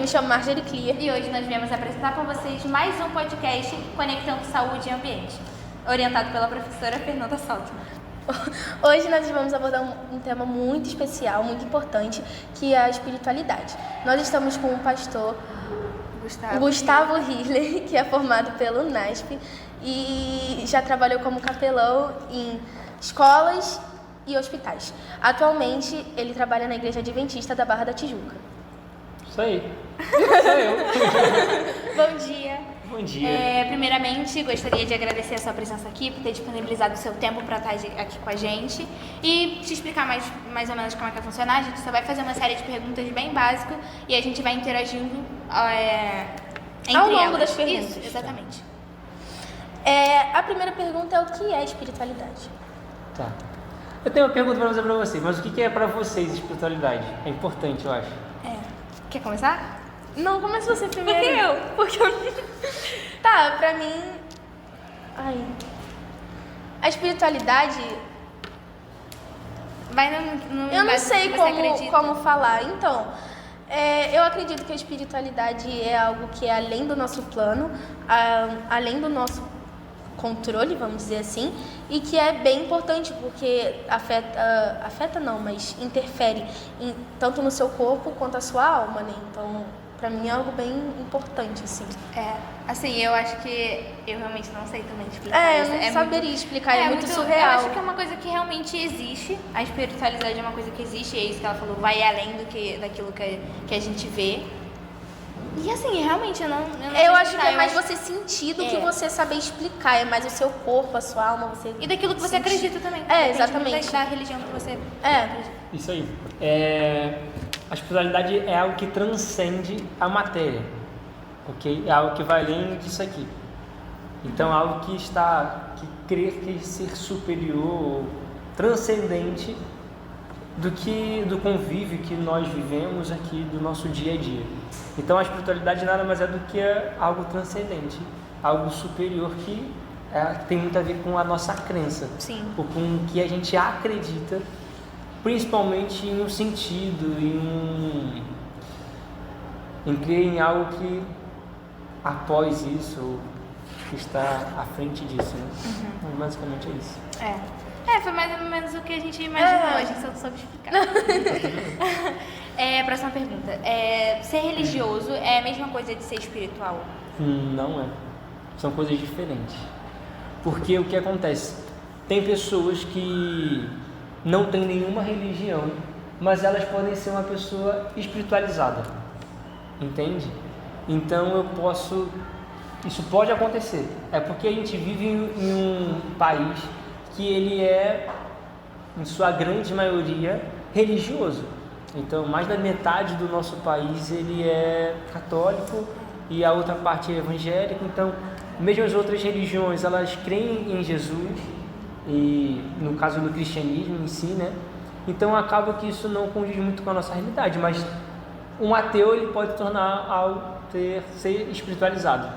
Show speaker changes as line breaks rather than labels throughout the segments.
me chamo Marjorie Clear.
E hoje nós viemos apresentar para vocês mais um podcast Conectando Saúde e Ambiente, orientado pela professora Fernanda Salto.
Hoje nós vamos abordar um tema muito especial, muito importante, que é a espiritualidade. Nós estamos com o pastor Gustavo Hiller, que é formado pelo NASP e já trabalhou como capelão em escolas e hospitais. Atualmente, ele trabalha na Igreja Adventista da Barra da Tijuca.
Isso aí. Sou eu.
Bom dia.
Bom dia.
Primeiramente, gostaria de agradecer a sua presença aqui, por ter disponibilizado o seu tempo para estar aqui com a gente e te explicar mais ou menos como é que vai funcionar. A gente só vai fazer uma série de perguntas bem básicas e a gente vai interagindo entre
ao longo
elas.
das perguntas.
Isso, exatamente.
A primeira pergunta é o que é espiritualidade?
Tá. Eu tenho uma pergunta para fazer para vocês, mas o que é para vocês espiritualidade? É importante, eu acho.
Quer começar?
Não, começa você primeiro.
Porque eu...
Tá, pra mim... A espiritualidade... Eu não sei como falar. Então, eu acredito que a espiritualidade é algo que é além do nosso plano, além do nosso controle, vamos dizer assim, e que é bem importante porque afeta não, mas interfere tanto no seu corpo quanto a sua alma, né? Então, pra mim é algo bem importante, assim.
Assim, eu acho que eu realmente não sei também explicar.
Eu não saberia explicar, é muito surreal.
Eu acho que é uma coisa que realmente existe, a espiritualidade é uma coisa que existe, e é isso que ela falou, vai além daquilo que a gente vê. E assim, realmente, eu não
Eu acho que é mais você sentir do que você saber explicar. É mais o seu corpo, a sua alma, você...
E daquilo que você acredita também.
Exatamente.
Da religião que você
acredita.
Isso aí. A espiritualidade é algo que transcende a matéria, ok? É algo que vai além disso aqui. Então, é algo que crer que ser superior, transcendente do convívio que nós vivemos aqui do nosso dia a dia. Então a espiritualidade nada mais é do que algo transcendente, algo superior que tem muito a ver com a nossa crença.
Sim.
Ou com o que a gente acredita, principalmente em um sentido, em crer em algo que após isso, que está à frente disso, né? Então, basicamente é isso.
Foi mais ou menos o que a gente imaginou, a gente só soube explicar. Próxima pergunta. Ser religioso é a mesma coisa de ser espiritual?
Não é. São coisas diferentes. Porque o que acontece? Tem pessoas que não têm nenhuma religião, mas elas podem ser uma pessoa espiritualizada. Entende? Então isso pode acontecer. É porque a gente vive em um país que ele é, em sua grande maioria, religioso. Então, mais da metade do nosso país ele é católico e a outra parte é evangélica. Então, mesmo as outras religiões, elas creem em Jesus, e no caso do cristianismo em si, né? Então, acaba que isso não condiz muito com a nossa realidade, mas um ateu ele pode ser espiritualizado.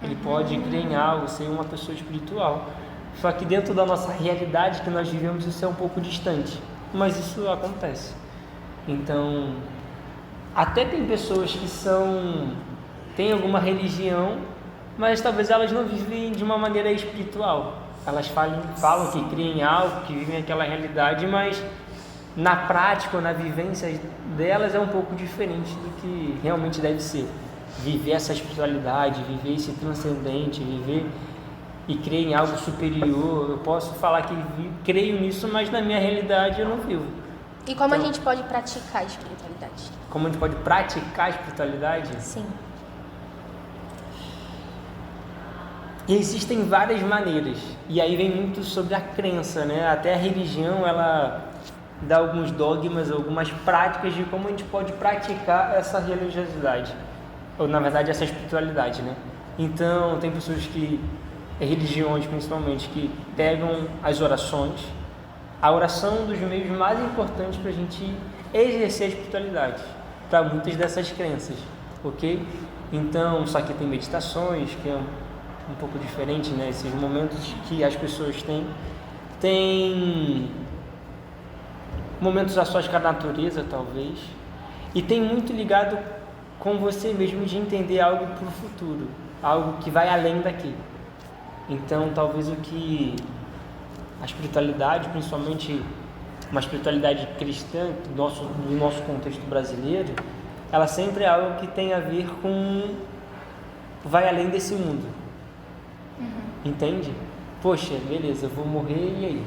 Ele pode crer em algo, ser uma pessoa espiritual. Só que dentro da nossa realidade que nós vivemos, isso é um pouco distante. Mas isso acontece. Então, até tem pessoas que têm alguma religião, mas talvez elas não vivem de uma maneira espiritual. Elas falam que creem em algo, que vivem aquela realidade, mas na prática ou na vivência delas é um pouco diferente do que realmente deve ser. Viver essa espiritualidade, viver esse transcendente, viver e crer em algo superior. Eu posso falar que creio nisso, mas na minha realidade eu não vivo.
E como a gente pode praticar a espiritualidade?
Como a gente pode praticar a espiritualidade?
Sim.
E existem várias maneiras. E aí vem muito sobre a crença, né? Até a religião, ela dá alguns dogmas, algumas práticas de como a gente pode praticar essa religiosidade. Ou, na verdade, essa espiritualidade, né? Então, tem pessoas religiões principalmente, que pegam as orações. A oração é um dos meios mais importantes para a gente exercer a espiritualidade, para muitas dessas crenças, ok? Então, só que tem meditações, que é um pouco diferente, né? Esses momentos que as pessoas têm momentos a sós com a natureza, talvez, e tem muito ligado com você mesmo de entender algo para o futuro, algo que vai além daqui. Então, talvez a espiritualidade, principalmente uma espiritualidade cristã do nosso contexto brasileiro, ela sempre é algo que tem a ver com vai além desse mundo. Entende? Poxa, beleza, eu vou morrer e aí?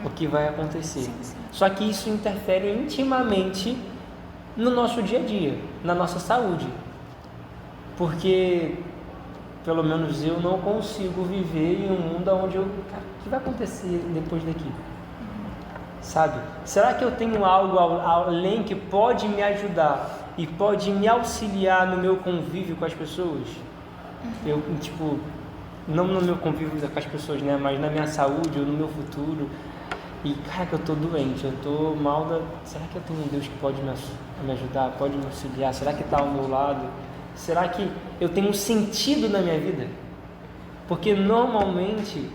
O que vai acontecer?
Sim.
Só que isso interfere intimamente no nosso dia a dia, na nossa saúde. Porque, pelo menos eu não consigo viver em um mundo onde o que vai acontecer depois daqui? Sabe? Será que eu tenho algo além que pode me ajudar e pode me auxiliar no meu convívio com as pessoas? Eu, não no meu convívio com as pessoas, né? Mas na minha saúde ou no meu futuro. E, cara, que eu tô doente, eu tô mal Será que eu tenho um Deus que pode me ajudar, pode me auxiliar? Será que está ao meu lado? Será que eu tenho um sentido na minha vida? Porque normalmente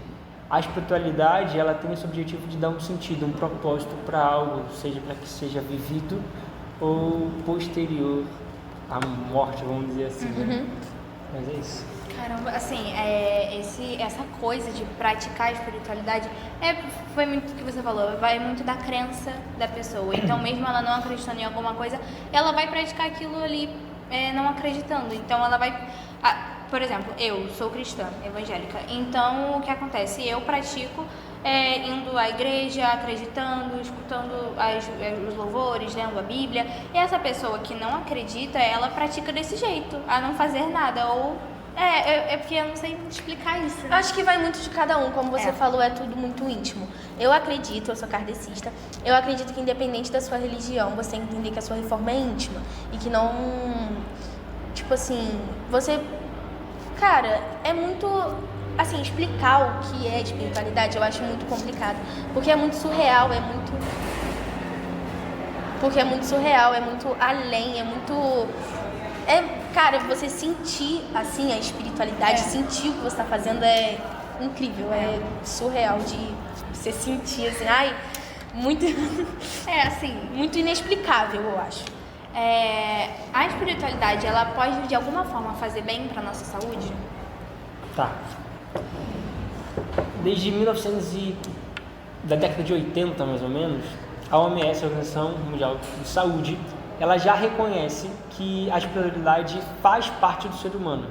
a espiritualidade, ela tem esse objetivo de dar um sentido, um propósito para algo, seja para que seja vivido ou posterior à morte, vamos dizer assim, né? Mas é isso.
Caramba, assim, essa coisa de praticar a espiritualidade foi muito o que você falou, vai muito da crença da pessoa. Então, mesmo ela não acreditando em alguma coisa, ela vai praticar aquilo ali não acreditando. Então, ela vai... por exemplo, eu sou cristã, evangélica. Então, o que acontece? Eu pratico indo à igreja, acreditando, escutando os louvores, lendo a Bíblia. E essa pessoa que não acredita, ela pratica desse jeito, a não fazer nada, ou... porque eu não sei explicar isso, né?
Acho que vai muito de cada um, como você falou, é tudo muito íntimo. Eu acredito, eu sou kardecista, eu acredito que independente da sua religião, você tem que entender que a sua reforma é íntima. E que não, cara, é muito, explicar o que é espiritualidade eu acho muito complicado. Porque é muito surreal, é muito além, cara, você sentir, assim, a espiritualidade, sentir o que você está fazendo é incrível, é surreal de você sentir, assim, muito... muito inexplicável, eu acho.
A espiritualidade, ela pode, de alguma forma, fazer bem para nossa saúde?
Tá. Desde da década de 80, mais ou menos, a OMS, a Organização Mundial de Saúde, ela já reconhece que a espiritualidade faz parte do ser humano.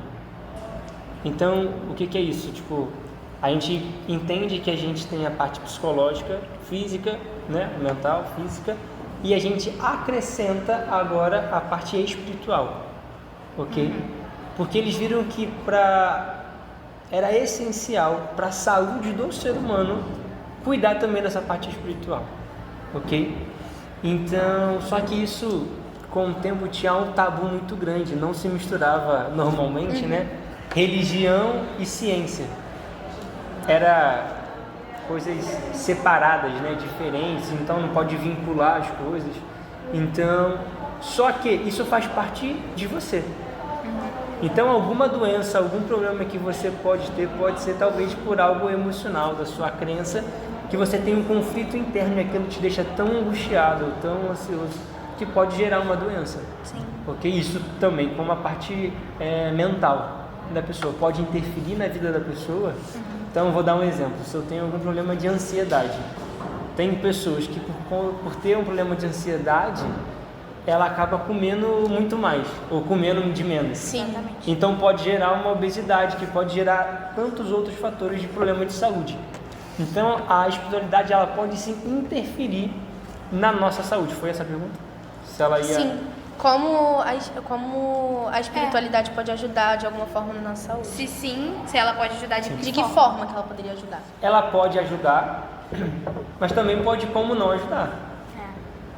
Então, o que é isso? A gente entende que a gente tem a parte psicológica, física, né? Mental, física, e a gente acrescenta agora a parte espiritual, ok? Porque eles viram que era essencial para a saúde do ser humano cuidar também dessa parte espiritual, ok? Então, só que isso, com o tempo, tinha um tabu muito grande, não se misturava normalmente, né? Religião e ciência. Era coisas separadas, né? Diferentes, então não pode vincular as coisas. Então, só que isso faz parte de você. Então, alguma doença, algum problema que você pode ter, pode ser talvez por algo emocional, da sua crença, que você tem um conflito interno e aquilo te deixa tão angustiado, tão ansioso, que pode gerar uma doença.
Sim.
Porque isso também, como a parte mental da pessoa, pode interferir na vida da pessoa. Então, eu vou dar um exemplo. Se eu tenho algum problema de ansiedade, tem pessoas que, por ter um problema de ansiedade, ela acaba comendo muito mais, ou comendo de menos.
Sim.
Então, pode gerar uma obesidade, que pode gerar tantos outros fatores de problema de saúde. Então, a espiritualidade, ela pode sim interferir na nossa saúde. Foi essa a pergunta? Se ela ia...
Sim. Como a espiritualidade pode ajudar de alguma forma na nossa saúde?
Se sim, se ela pode ajudar
De que forma que ela poderia ajudar?
Ela pode ajudar, mas também pode como não ajudar.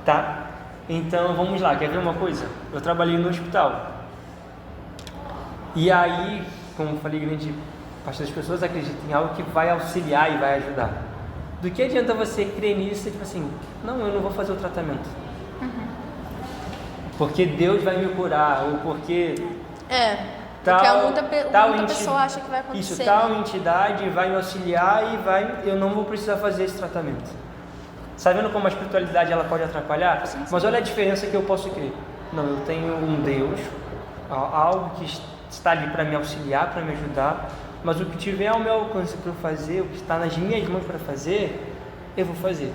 Tá? Então, vamos lá. Quer ver uma coisa? Eu trabalhei no hospital. E aí, como eu falei, grande parte das pessoas acreditam em algo que vai auxiliar e vai ajudar. Do que adianta você crer nisso e não, eu não vou fazer o tratamento. Porque Deus vai me curar, ou porque...
muita pessoa acha que vai acontecer.
Isso, tal entidade vai me auxiliar e eu não vou precisar fazer esse tratamento. Sabendo como a espiritualidade ela pode atrapalhar, mas olha a diferença que eu posso crer. Não, eu tenho um Deus, algo que está ali para me auxiliar, para me ajudar, mas o que tiver ao meu alcance para eu fazer, o que está nas minhas mãos para fazer, eu vou fazer.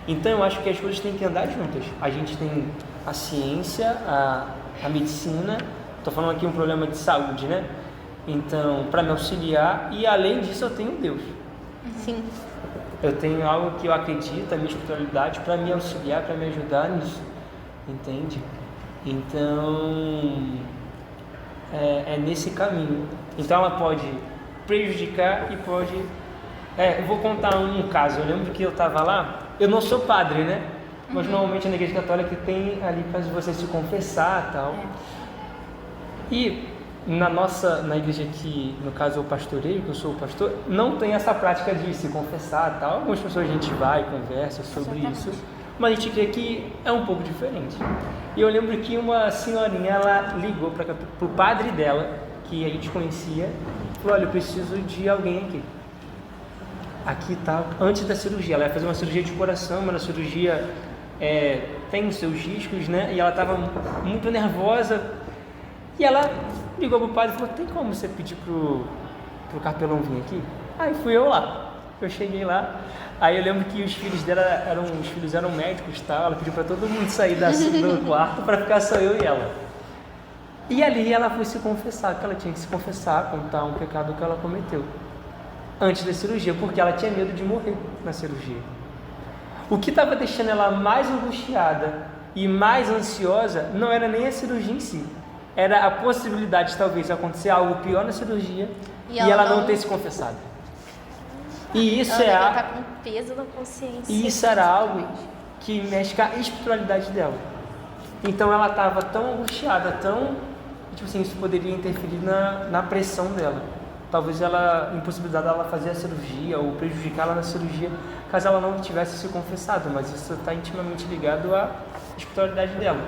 Então eu acho que as coisas têm que andar juntas. A gente tem a ciência, a medicina, estou falando aqui um problema de saúde, né? Então, para me auxiliar, e além disso eu tenho Deus.
Sim.
Eu tenho algo que eu acredito, a minha espiritualidade, para me auxiliar, para me ajudar nisso, entende? Então, é nesse caminho. Então ela pode prejudicar e pode... eu vou contar um caso. Eu lembro que eu estava lá, eu não sou padre, né? Mas normalmente na igreja católica tem ali para você se confessar e tal. E na igreja que, no caso eu pastoreio, que eu sou o pastor, não tem essa prática de se confessar e tal. Algumas pessoas a gente vai, conversa sobre isso, mas a gente crê que é um pouco diferente. E eu lembro que uma senhorinha, ela ligou para o padre dela, que a gente conhecia, e falou: olha, eu preciso de alguém aqui tá, antes da cirurgia. Ela ia fazer uma cirurgia de coração, mas a cirurgia tem os seus riscos, né? E ela estava muito nervosa. E ela ligou pro padre e falou: tem como você pedir pro capelão vir aqui? Aí fui eu lá. Eu cheguei lá. Aí eu lembro que os filhos dela eram médicos, tá? Ela pediu para todo mundo sair do quarto para ficar só eu e ela. E ali ela foi se confessar, que ela tinha que se confessar, contar um pecado que ela cometeu antes da cirurgia, porque ela tinha medo de morrer na cirurgia. O que estava deixando ela mais angustiada e mais ansiosa não era nem a cirurgia em si, era a possibilidade de talvez acontecer algo pior na cirurgia e ela não ter se confessado. E isso
ela tá com peso na consciência.
E isso era algo que mexe com a espiritualidade dela. Então ela estava tão angustiada, tipo assim, isso poderia interferir na pressão dela. Talvez impossibilidade dela fazer a cirurgia ou prejudicar ela na cirurgia, caso ela não tivesse se confessado, mas isso está intimamente ligado à espiritualidade dela.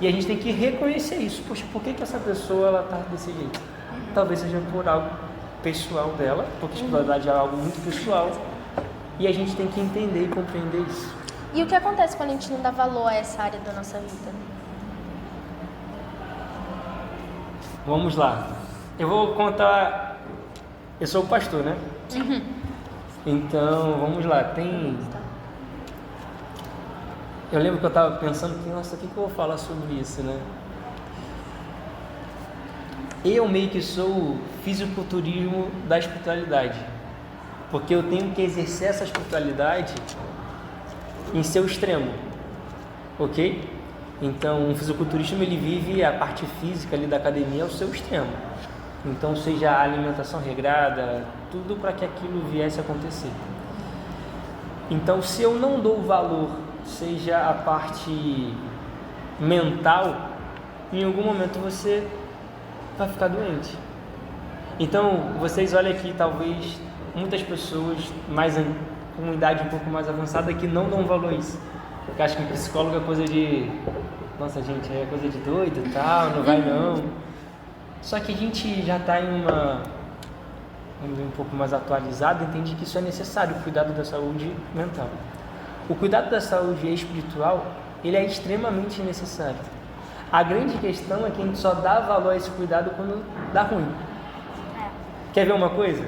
E a gente tem que reconhecer isso. Poxa, por que essa pessoa está desse jeito? Talvez seja por algo pessoal dela, porque a espiritualidade é algo muito pessoal, e a gente tem que entender e compreender isso.
E o que acontece quando a gente não dá valor a essa área da nossa vida?
Vamos lá. Eu vou contar. Eu sou o pastor, né?
Uhum.
Então, vamos lá. Eu lembro que eu estava pensando que, nossa, o que eu vou falar sobre isso, né? Eu meio que sou o fisiculturismo da espiritualidade, porque eu tenho que exercer essa espiritualidade em seu extremo, ok? Então, um fisiculturista ele vive a parte física ali da academia ao seu extremo. Então, seja a alimentação regrada, tudo para que aquilo viesse a acontecer. Então, se eu não dou valor, seja a parte mental, em algum momento você vai ficar doente. Então, vocês olham aqui, talvez muitas pessoas com idade um pouco mais avançada que não dão valor a isso. Porque acham que psicólogo é coisa de... Nossa, gente, é coisa de doido e tal, não vai não. Só que a gente já está em uma... Vamos dizer, um pouco mais atualizado, entende que isso é necessário, o cuidado da saúde mental. O cuidado da saúde espiritual, ele é extremamente necessário. A grande questão é que a gente só dá valor a esse cuidado quando dá ruim. Quer ver uma coisa?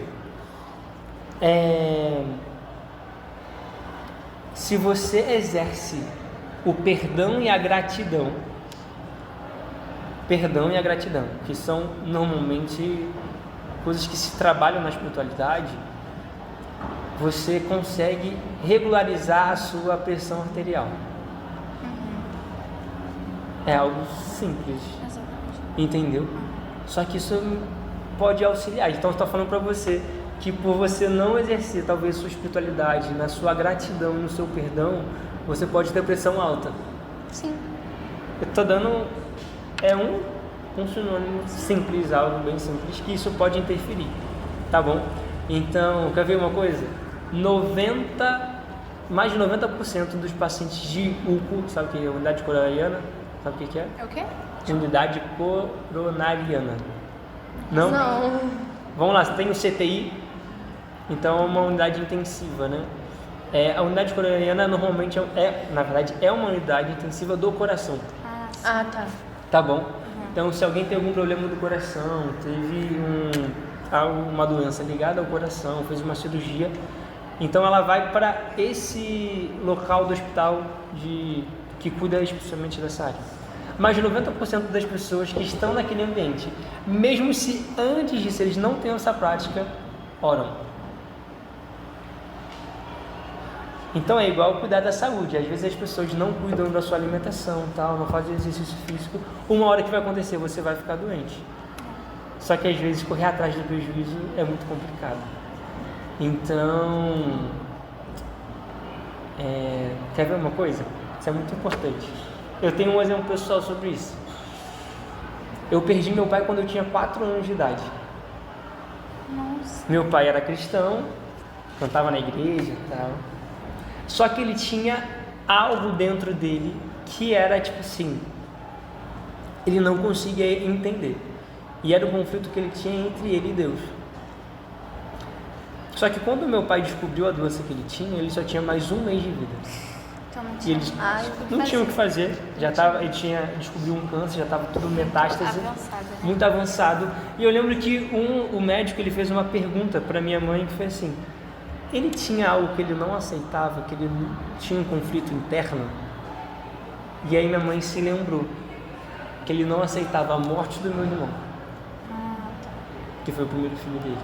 Se você exerce o perdão e a gratidão, que são normalmente coisas que se trabalham na espiritualidade, você consegue regularizar a sua pressão arterial. É algo simples, entendeu? Só que isso pode auxiliar. Então, eu estou falando para você que por você não exercer talvez sua espiritualidade, na sua gratidão, no seu perdão, você pode ter pressão alta.
Sim.
Eu estou dando um sinônimo simples, algo bem simples, que isso pode interferir, tá bom? Então, quer ver uma coisa? Mais de 90% dos pacientes de UCO, sabe o que é unidade coronariana? Sabe o que é?
É o quê?
Unidade coronariana. Não?
Não.
Vamos lá, tem o CTI, então é uma unidade intensiva, né? A unidade coronariana normalmente na verdade, é uma unidade intensiva do coração.
Ah, tá.
Tá bom? Então, se alguém tem algum problema do coração, teve uma doença ligada ao coração, fez uma cirurgia, então ela vai para esse local do hospital que cuida especialmente dessa área. Mas 90% das pessoas que estão naquele ambiente, mesmo se antes disso eles não tenham essa prática, oram. Então é igual cuidar da saúde. Às vezes as pessoas não cuidam da sua alimentação, tal, não fazem exercício físico. Uma hora que vai acontecer, você vai ficar doente. Só que às vezes correr atrás do prejuízo é muito complicado. Então, quer ver uma coisa? Isso é muito importante. Eu tenho um exemplo pessoal sobre isso. Eu perdi meu pai quando eu tinha 4 anos de idade.
Nossa.
Meu pai era cristão, cantava na igreja e tal. Só que ele tinha algo dentro dele que era tipo assim, ele não conseguia entender. E era o conflito que ele tinha entre ele e Deus. Só que quando meu pai descobriu a doença que ele tinha, ele só tinha mais 1 mês de vida.
Então não
E
tinha.
eles não tinham o que fazer. Ele descobriu um câncer, já estava tudo metástase,
Avançado, né?
muito avançado. E eu lembro que o médico ele fez uma pergunta para minha mãe que foi assim: ele tinha algo que ele não aceitava, que ele tinha um conflito interno? E aí minha mãe se lembrou que ele não aceitava a morte do meu irmão, que foi o primeiro filho dele.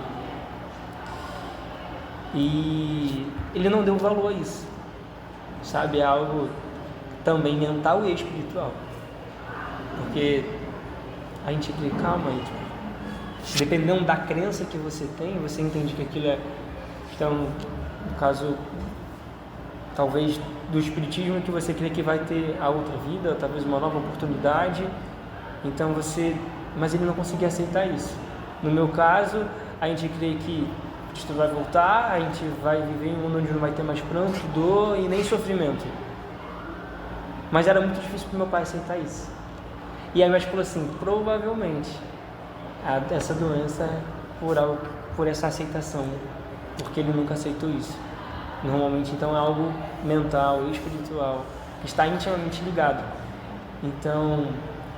E ele não deu valor a isso, sabe? É algo também mental e espiritual. Porque a gente crê, calma aí, tipo, dependendo da crença que você tem, você entende que aquilo é... Então, no caso, talvez do espiritismo, que você crê que vai ter a outra vida, talvez uma nova oportunidade. Então mas ele não conseguia aceitar isso. No meu caso, a gente crê que Cristo vai voltar, a gente vai viver em um mundo onde não vai ter mais pranto, dor e nem sofrimento. Mas era muito difícil para meu pai aceitar isso. E aí o médico falou assim: provavelmente essa doença é por essa aceitação, porque ele nunca aceitou isso. Normalmente, então, é algo mental e espiritual, que está intimamente ligado. Então,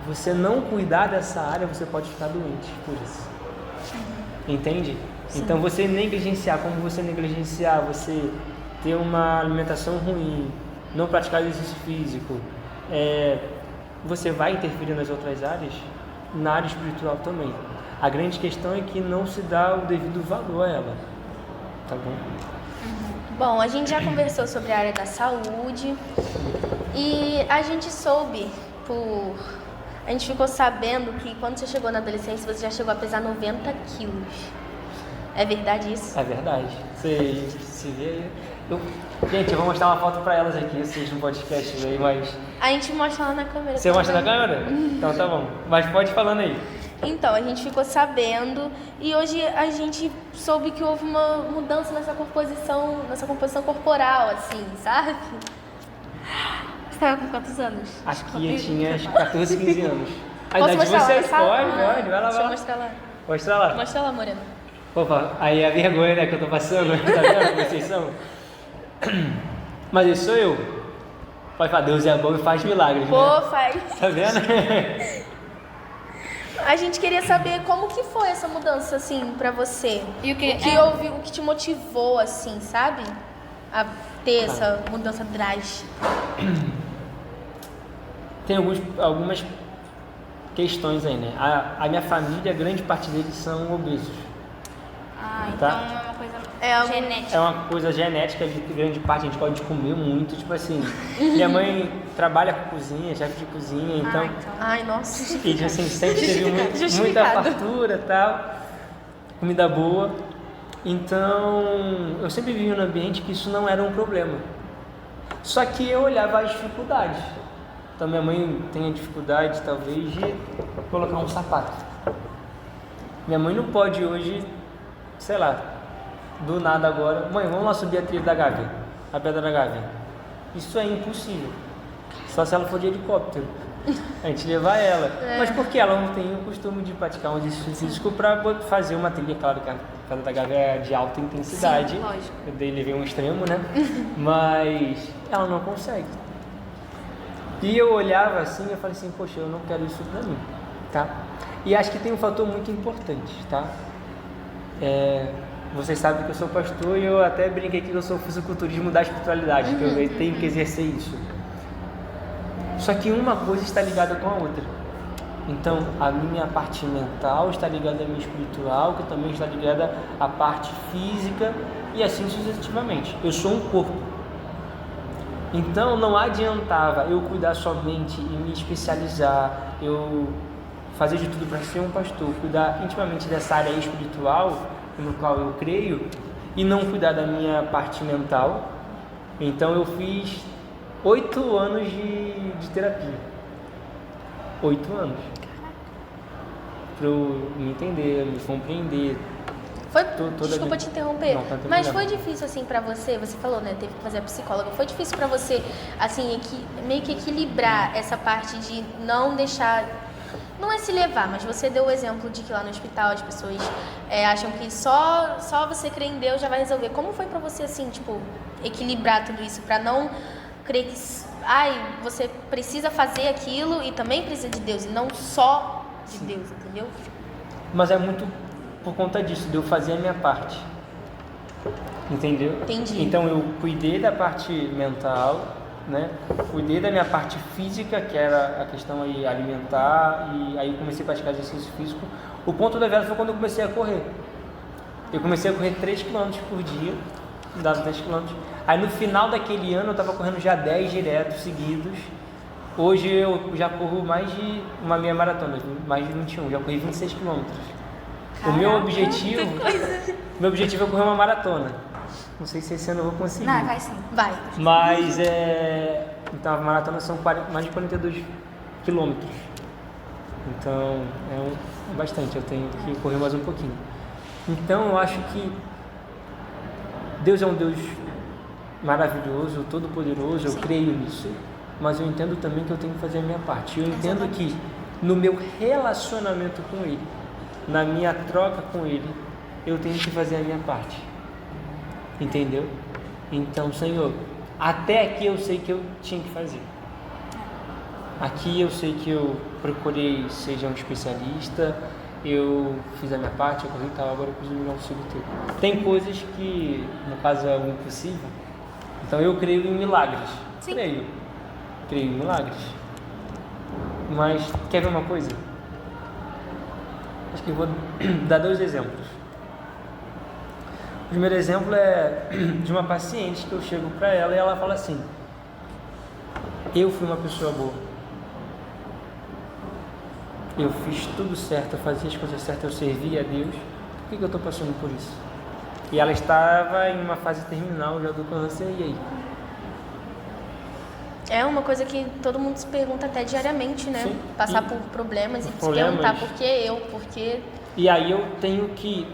você não cuidar dessa área, você pode ficar doente por isso. Entende? Sim. Então, você negligenciar, como você negligenciar, você ter uma alimentação ruim, não praticar exercício físico, você vai interferir nas outras áreas, na área espiritual também. A grande questão é que não se dá o devido valor a ela. Tá bom?
Bom, a gente já conversou sobre a área da saúde e a gente a gente ficou sabendo que quando você chegou na adolescência, você já chegou a pesar 90 quilos. É verdade isso?
É verdade. Você se vê aí. Gente, eu vou mostrar uma foto pra elas aqui, vocês no podcast aí, mas...
A gente mostra lá na câmera.
Você mostra na câmera? Então tá bom. Mas pode ir falando aí.
Então, a gente ficou sabendo e hoje a gente soube que houve uma mudança nessa composição corporal, assim, sabe?
Você estava com quantos anos?
Acho que eu tinha 14, 15 anos. A
Posso
idade de
mostrar
vocês?
lá?
Pode, vai
Deixa
lá,
eu
vai lá.
mostrar lá.
Mostra lá.
Mostra lá, Morena.
Opa, aí a vergonha, né, que eu tô passando, tá vendo como vocês são? Mas esse sou eu. Pode falar, Deus é bom e faz milagres,
Pô,
né?
faz.
Tá vendo?
A gente queria saber como que foi essa mudança, assim, pra você.
E o que
o que te motivou, assim, sabe? A ter essa mudança drástica.
Tem algumas questões aí, né? A minha família, grande parte deles são obesos.
Então
Tá?
é uma coisa genética.
É uma coisa genética, de grande parte a gente pode comer muito, tipo assim, minha mãe trabalha com cozinha, chefe de cozinha, então...
Ai, nossa.
E assim, sempre teve muita fartura e tal, comida boa. Então, eu sempre vivi num ambiente que isso não era um problema. Só que eu olhava as dificuldades. Então, minha mãe tem a dificuldade, talvez, de colocar um sapato. Minha mãe não pode hoje, sei lá, do nada agora, mãe, vamos lá subir a trilha da Gávea, a Pedra da Gávea. Isso é impossível. Só se ela for de helicóptero. a gente levar ela. Mas porque ela não tem o costume de praticar um exercício físico para fazer uma trilha, claro que a casa da Gabi é de alta intensidade.
Sim, lógico.
Eu dei levei um extremo, né? Mas ela não consegue. E eu olhava assim e eu falei assim, poxa, eu não quero isso pra mim, tá? E acho que tem um fator muito importante, tá? Vocês sabem que eu sou pastor e eu até brinquei que eu sou fisiculturismo da espiritualidade, que eu tenho que exercer isso. Só que uma coisa está ligada com a outra. Então, a minha parte mental está ligada à minha espiritual, que também está ligada à parte física e assim sucessivamente. Eu sou um corpo. Então, não adiantava eu cuidar somente e me especializar, eu fazer de tudo para ser um pastor, cuidar intimamente dessa área espiritual, no qual eu creio, e não cuidar da minha parte mental. Então, eu fiz 8 anos de terapia. 8 anos. Para eu me entender, me compreender.
Desculpa te interromper, mas foi difícil assim pra você? Você falou, né, teve que fazer a psicóloga. Foi difícil pra você, assim, meio que equilibrar essa parte de não deixar, não é se levar, mas você deu o exemplo de que lá no hospital as pessoas acham que só você crer em Deus já vai resolver. Como foi pra você, assim, tipo, equilibrar tudo isso pra não crer que, você precisa fazer aquilo e também precisa de Deus e não só de Deus, entendeu?
Mas é muito por conta disso, de eu fazer a minha parte. Entendeu?
Entendi.
Então eu cuidei da parte mental, né? Cuidei da minha parte física, que era a questão aí alimentar, e aí eu comecei a praticar exercício físico. O ponto da virada foi quando eu comecei a correr. Eu comecei a correr 3 km por dia, dava 10 km. Aí no final daquele ano eu estava correndo já 10 diretos, seguidos. Hoje eu já corro mais de uma meia maratona, mais de 21, já corri 26 km. O meu objetivo é correr uma maratona. Não sei se esse ano eu vou conseguir.
Não, vai sim.
Vai.
Mas então a maratona são mais de 42 quilômetros. Então é bastante, eu tenho que correr mais um pouquinho. Então eu acho que Deus é um Deus maravilhoso, todo-poderoso, eu creio nisso. Mas eu entendo também que eu tenho que fazer a minha parte. Eu entendo que no meu relacionamento com Ele, na minha troca com Ele, eu tenho que fazer a minha parte. Entendeu? Então, Senhor, até aqui eu sei que eu tinha que fazer. Aqui eu sei que eu procurei ser um especialista, eu fiz a minha parte, eu corri e tal, agora eu preciso me dar um auxílio teu. Tem coisas que, no caso, é o impossível. Então eu creio em milagres.
Sim.
Creio em milagres. Mas, quer ver uma coisa? Acho que eu vou dar 2 exemplos. O primeiro exemplo é de uma paciente que eu chego para ela e ela fala assim: eu fui uma pessoa boa. Eu fiz tudo certo, eu fazia as coisas certas, eu servia a Deus. Por que eu estou passando por isso? E ela estava em uma fase terminal já do câncer, e aí?
É uma coisa que todo mundo se pergunta até diariamente, né?
Sim.
Passar por problemas e se perguntar por que eu, por que...
E aí eu tenho que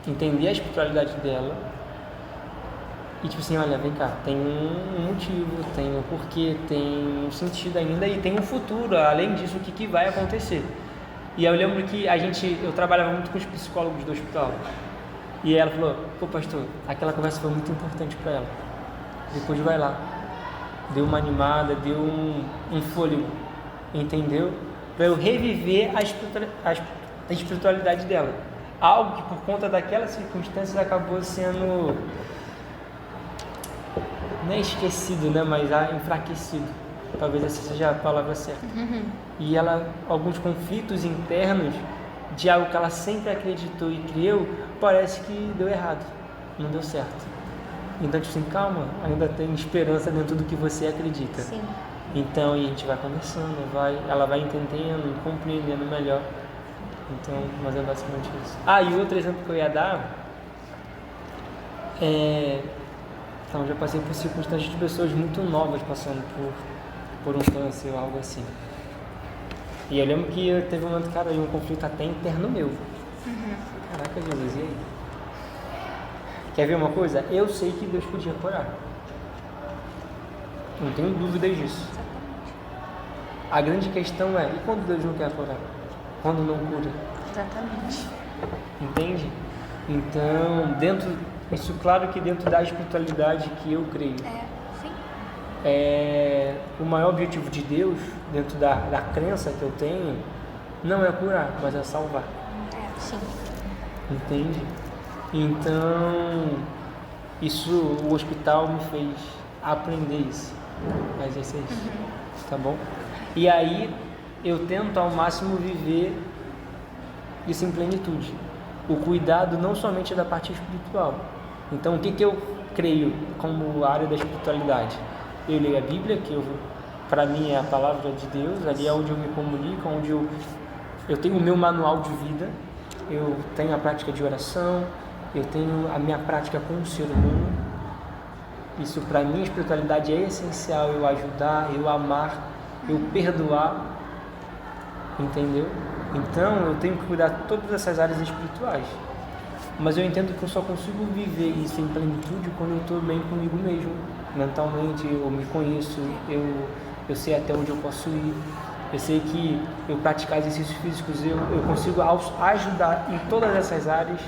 entender a espiritualidade dela e tipo assim, olha, vem cá, tem um motivo, tem um porquê, tem um sentido ainda e tem um futuro, além disso, o que vai acontecer. E eu lembro que eu trabalhava muito com os psicólogos do hospital e ela falou, pô pastor, aquela conversa foi muito importante para ela. Depois vai lá, deu uma animada, deu um fôlego, entendeu? Para eu reviver a espiritualidade dela. Algo que por conta daquelas circunstâncias acabou sendo, não é esquecido, né? Mas enfraquecido. Talvez essa seja a palavra certa.
Uhum.
E alguns conflitos internos de algo que ela sempre acreditou e creu, parece que deu errado, não deu certo. Então, tipo assim, calma, ainda tem esperança dentro do que você acredita.
Sim.
Então, a gente vai conversando, ela vai entendendo, compreendendo melhor. Então, mas é basicamente isso. E outro exemplo que eu ia dar então, já passei por circunstâncias de pessoas muito novas passando por um câncer ou algo assim. E eu lembro que teve um momento, cara, um conflito até interno meu. Caraca, Jesus, e aí? Quer ver uma coisa? Eu sei que Deus podia curar. Não tenho dúvidas disso. A grande questão é, e quando Deus não quer curar? Quando não cura?
Exatamente.
Entende? Então, isso claro que dentro da espiritualidade que eu creio,
Sim.
O maior objetivo de Deus, dentro da crença que eu tenho, não é curar, mas é salvar.
Sim.
Entende? Então, o hospital me fez aprender isso, a exercer isso, tá bom? E aí, eu tento ao máximo viver isso em plenitude. O cuidado não somente da parte espiritual. Então, o que eu creio como área da espiritualidade? Eu leio a Bíblia, que para mim é a palavra de Deus, ali é onde eu me comunico, onde eu tenho o meu manual de vida, eu tenho a prática de oração, eu tenho a minha prática com o ser humano. Isso para mim, a espiritualidade é essencial, eu ajudar, eu amar, eu perdoar, entendeu? Então eu tenho que cuidar de todas essas áreas espirituais. Mas eu entendo que eu só consigo viver isso em plenitude quando eu estou bem comigo mesmo. Mentalmente, eu me conheço, eu sei até onde eu posso ir. Eu sei que eu praticar exercícios físicos, eu consigo ajudar em todas essas áreas.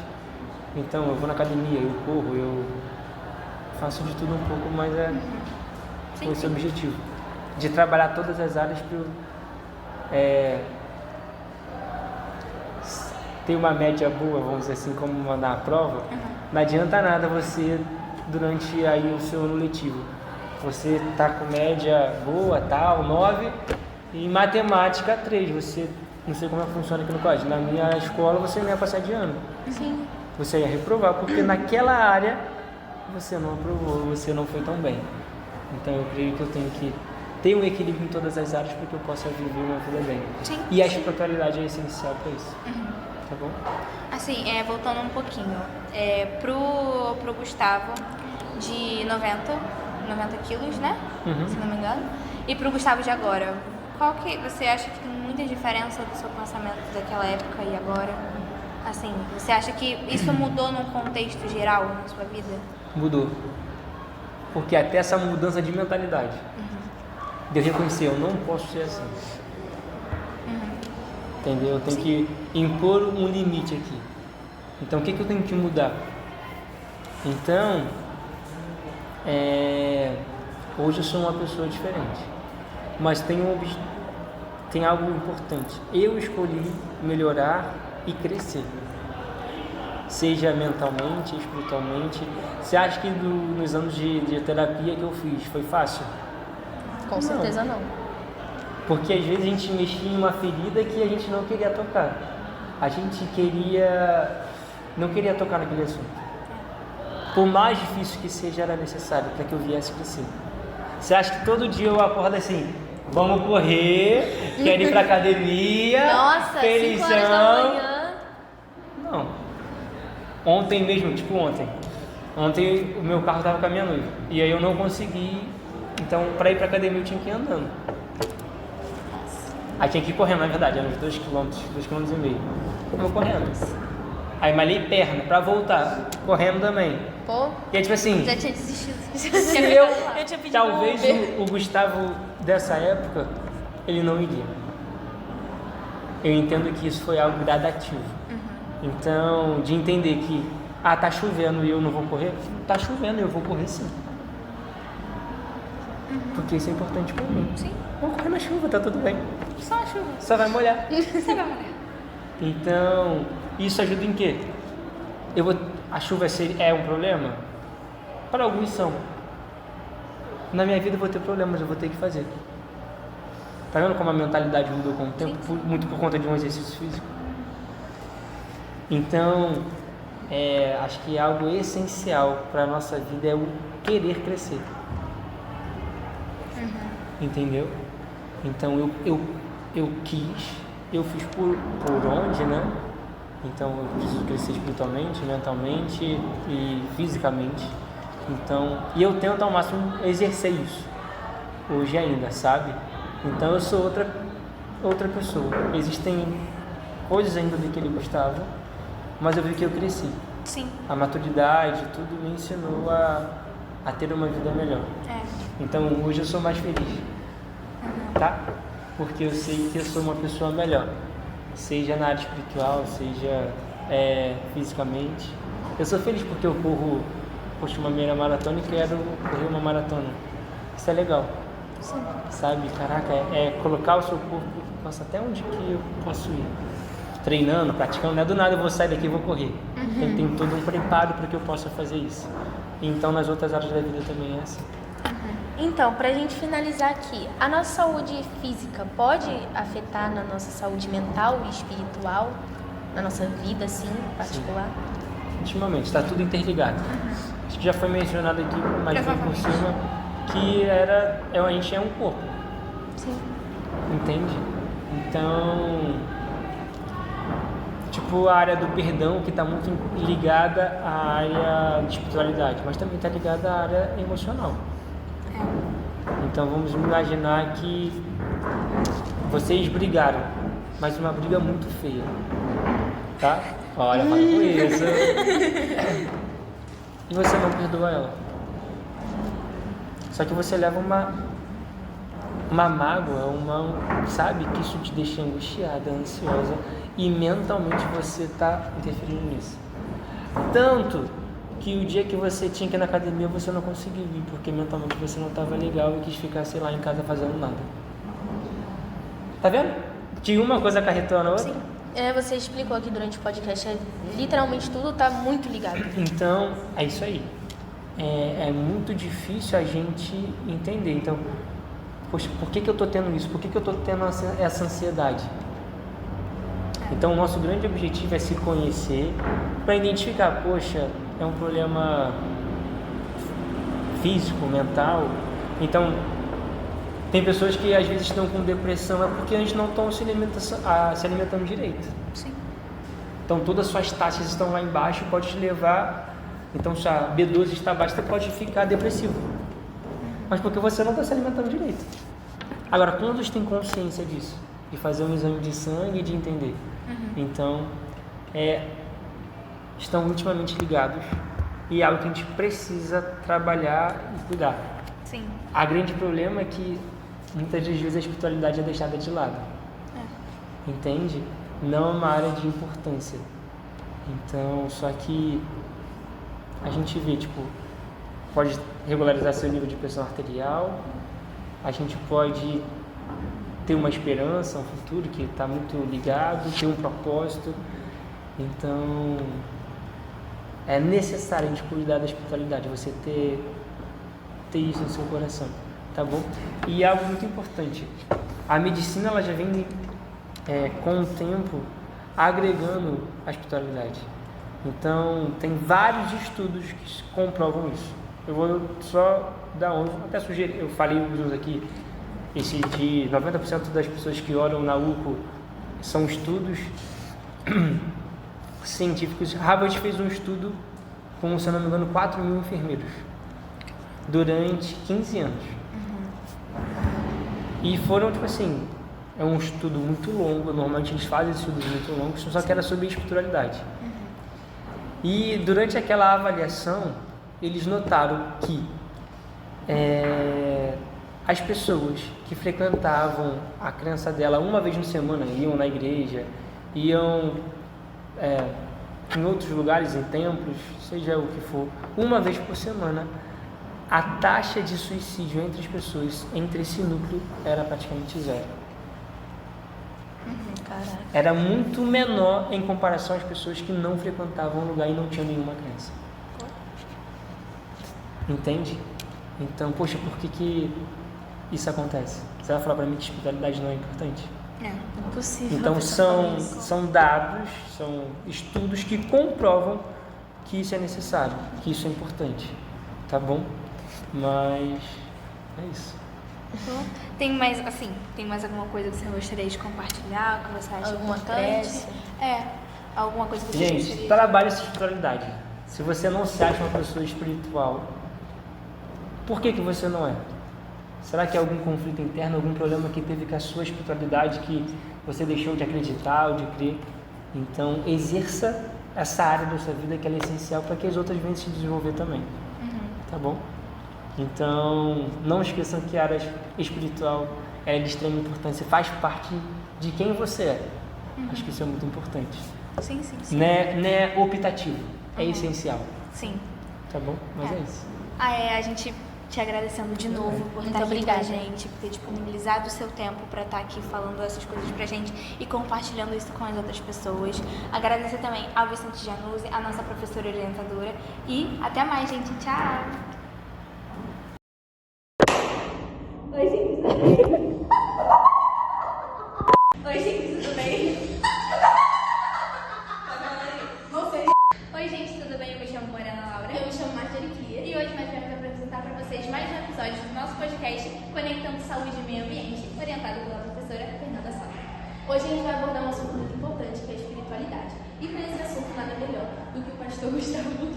Então eu vou na academia, eu corro, eu faço de tudo um pouco, mas com esse objetivo. De trabalhar todas as áreas para eu ter uma média boa, vamos dizer assim, como mandar a prova. Não adianta nada você, durante aí o seu ano letivo, você tá com média boa, tal, 9, e em matemática 3, você, não sei como funciona aqui no colégio, na minha escola você não ia passar de ano.
Sim.
Você ia reprovar, porque naquela área você não aprovou, você não foi tão bem. Então eu creio que eu tenho que ter um equilíbrio em todas as áreas para que eu possa viver uma vida bem.
Sim.
E a espiritualidade é essencial para isso. Tá bom?
Assim, voltando um pouquinho, pro Gustavo de 90 quilos, né? Se não me engano. E pro Gustavo de agora, qual que você acha que tem muita diferença do seu pensamento daquela época e agora? Assim, você acha que isso mudou num contexto geral na sua vida?
Mudou. Porque até essa mudança de mentalidade. De eu reconhecer, eu não posso ser assim. Entendeu? Eu tenho que impor um limite aqui. Então, o que eu tenho que mudar? Então, hoje eu sou uma pessoa diferente. Mas tem algo importante. Eu escolhi melhorar e crescer. Seja mentalmente, espiritualmente. Você acha que nos anos de terapia que eu fiz foi fácil?
Com certeza não.
Porque às vezes a gente mexia em uma ferida que a gente não queria tocar. A gente não queria tocar naquele assunto. Por mais difícil que seja, era necessário para que eu viesse crescer. Você acha que todo dia eu acordo assim, vamos correr, quero ir pra academia,
Nossa,
felizão.
5 horas da manhã.
Não. Ontem mesmo, ontem o meu carro estava com a minha noiva. E aí eu não consegui, então para ir pra academia eu tinha que ir andando. Aí tinha que ir correndo, na verdade, eram uns 2,5 km. Eu vou correndo. Aí malhei perna pra voltar, correndo também.
Pô,
E aí tipo assim,
já tinha desistido.
se
Eu tinha pedido
talvez
um Uber.
o Gustavo dessa época, ele não iria. Eu entendo que isso foi algo gradativo. Então, de entender que, tá chovendo e eu não vou correr? Tá chovendo e eu vou correr sim. Porque isso é importante pra mim.
Sim.
Vou correr na chuva, tá tudo bem.
Só a chuva.
Só vai molhar.
Você vai molhar.
Então, isso ajuda em quê? A chuva é um problema? Para alguns são. Na minha vida eu vou ter problemas, eu vou ter que fazer. Tá vendo como a mentalidade mudou com o tempo? Muito por conta de um exercício físico. Então, acho que algo essencial para a nossa vida é o querer crescer. Entendeu? Então, eu quis, eu fiz por onde, né? Então, eu preciso crescer espiritualmente, mentalmente e fisicamente. Então, e eu tento ao máximo exercer isso, hoje ainda, sabe? Então, eu sou outra pessoa. Existem coisas ainda do que ele gostava, mas eu vi que eu cresci.
Sim.
A maturidade, tudo me ensinou a a ter uma vida melhor. Então hoje eu sou mais feliz, tá? Porque eu sei que eu sou uma pessoa melhor, seja na área espiritual, seja fisicamente. Eu sou feliz porque eu corro, uma meia maratona e quero correr uma maratona. Isso é legal.
Sim.
Sabe? Caraca, colocar o seu corpo, nossa, até onde que eu posso ir? Treinando, praticando, não é do nada eu vou sair daqui e vou correr. Tem todo um preparo para que eu possa fazer isso. Então nas outras áreas da vida também é assim.
Então, pra gente finalizar aqui, a nossa saúde física pode afetar na nossa saúde mental e espiritual? Na nossa vida, assim, particular?
Intimamente, está tudo interligado. Acho que já foi mencionado aqui, mas bem por cima, que a gente é um corpo.
Sim.
Entende? Então, a área do perdão, que está muito ligada à área de espiritualidade, mas também está ligada à área emocional. Então, vamos imaginar que vocês brigaram, mas uma briga muito feia, tá? Olha, para com isso. E você não perdoa ela. Só que você leva uma mágoa, sabe que isso te deixa angustiada, ansiosa, e mentalmente você está interferindo nisso. Tanto que o dia que você tinha que ir na academia você não conseguiu ir, porque mentalmente você não estava legal e quis ficar, sei lá, em casa fazendo nada. Tá vendo? Que uma coisa acarretou na outra?
Sim. Você explicou aqui durante o podcast, literalmente tudo está muito ligado.
Então, é isso aí. É muito difícil a gente entender. Então, poxa, por que eu estou tendo isso? Por que eu estou tendo essa ansiedade? Então, o nosso grande objetivo é se conhecer para identificar, poxa, é um problema físico, mental. Então, tem pessoas que às vezes estão com depressão, é porque eles não estão se alimentando direito.
Sim.
Então, todas as suas taxas estão lá embaixo, pode te levar. Então, se a B12 está baixa, você pode ficar depressivo. Mas porque você não está se alimentando direito. Agora, quantos têm consciência disso? De fazer um exame de sangue e de entender? Então, estão intimamente ligados e é algo que a gente precisa trabalhar e cuidar.
Sim.
O grande problema é que muitas das vezes a espiritualidade é deixada de lado. Entende? Não é uma área de importância. Então, só que a gente vê, pode regularizar seu nível de pressão arterial, a gente pode ter uma esperança, um futuro que está muito ligado, ter um propósito. Então, é necessário a gente cuidar da espiritualidade, você ter isso no seu coração, tá bom? E algo muito importante, a medicina ela já vem com o tempo agregando a espiritualidade. Então, tem vários estudos que comprovam isso. Eu vou só dar um, até sugerir, eu falei uns aqui, esse de 90% das pessoas que oram na UCO são estudos científicos. Harvard fez um estudo com, se eu não me engano, 4 mil enfermeiros durante 15 anos. E foram, é um estudo muito longo, normalmente eles fazem estudos muito longos, só que era sobre espiritualidade. E durante aquela avaliação, eles notaram que as pessoas que frequentavam a crença dela uma vez na semana, iam na igreja, iam em outros lugares, em templos, seja o que for, uma vez por semana, a taxa de suicídio entre as pessoas, entre esse núcleo, era praticamente zero.
Caraca.
Era muito menor em comparação às pessoas que não frequentavam o lugar e não tinham nenhuma crença. Entende? Então, poxa, por que isso acontece? Você vai falar para mim que espiritualidade não é importante?
Impossível.
Então, são dados, são estudos que comprovam que isso é necessário, que isso é importante. Tá bom? Mas é isso.
Tem mais alguma coisa que você gostaria de compartilhar, que você acha
Alguma
importante?
prece?
Alguma coisa que você gostaria
Gente,
de...
trabalhe essa espiritualidade. Se você não se acha uma pessoa espiritual, por que você não é? Será que é algum conflito interno, algum problema que teve com a sua espiritualidade que você deixou de acreditar ou de crer? Então, exerça essa área da sua vida que ela é essencial para que as outras venham se desenvolver também. Tá bom? Então, não esqueçam que a área espiritual é de extrema importância, faz parte de quem você é. Acho que isso é muito importante.
Sim.
Não é optativo, é essencial.
Sim.
Tá bom? Mas é isso.
A gente te agradecendo de novo por estar aqui com a gente, por ter disponibilizado o seu tempo para estar aqui falando essas coisas pra gente e compartilhando isso com as outras pessoas. Agradecer também ao Vicente Januzzi, a nossa professora orientadora. E até mais, gente. Tchau! Oi, gente, tudo bem? Oi, gente, tudo bem? Oi, gente, tudo bem? Eu me chamo Morena Laura.
Eu me chamo Marjorie Cria.
E hoje nós vamos apresentar para vocês mais um episódio do nosso podcast Conectando Saúde e Meio Ambiente, orientado pela professora Fernanda Sá.
Hoje a gente vai abordar um assunto muito importante, que é a espiritualidade. E para esse assunto nada melhor do que o pastor Gustavo.